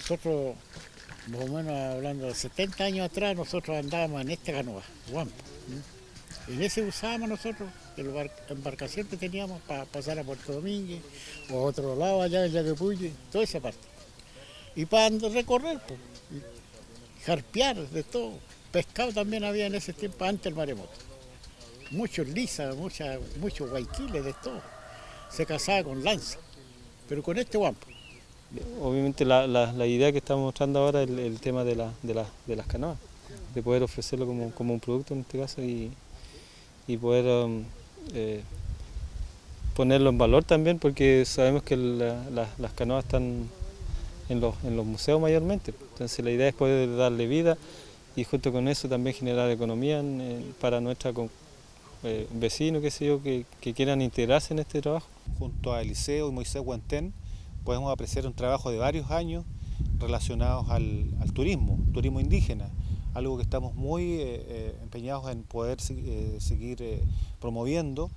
nosotros, más o menos hablando de 70 años atrás, nosotros andábamos en esta canoa, Guampo. En ese usábamos nosotros, la embarcación que teníamos para pasar a Puerto Domínguez, o a otro lado allá en Yaquepuye, toda esa parte. Y para recorrer, pues, y jarpear de todo. Pescado también había en ese tiempo, antes del maremoto. Muchos lisas, muchos guayquiles, de todo. Se casaba con lanza, pero con este guampo. Obviamente la idea que estamos mostrando ahora es el tema de las canoas, de poder ofrecerlo como un producto en este caso y poder ponerlo en valor también, porque sabemos que las canoas están en los museos mayormente. Entonces la idea es poder darle vida y junto con eso también generar economía para nuestros vecinos, qué sé yo, que quieran integrarse en este trabajo. Junto a Eliseo y Moisés Huentén podemos apreciar un trabajo de varios años relacionados al turismo indígena, algo que estamos muy empeñados en poder seguir promoviendo.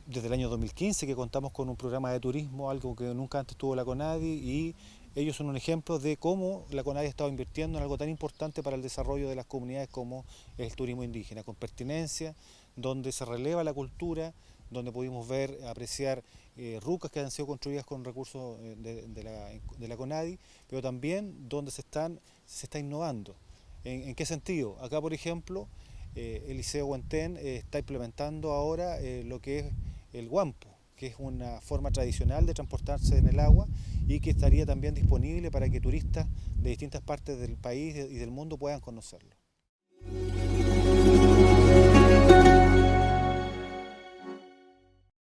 Desde el año 2015 que contamos con un programa de turismo, algo que nunca antes tuvo la CONADI, y ellos son un ejemplo de cómo la CONADI ha estado invirtiendo en algo tan importante para el desarrollo de las comunidades como es el turismo indígena, con pertinencia, donde se releva la cultura, donde pudimos ver, apreciar rucas que han sido construidas con recursos de la CONADI, pero también donde se está innovando. ¿En qué sentido? Acá, por ejemplo, Eliseo Huentén está implementando ahora lo que es el guampo, que es una forma tradicional de transportarse en el agua y que estaría también disponible para que turistas de distintas partes del país y del mundo puedan conocerlo.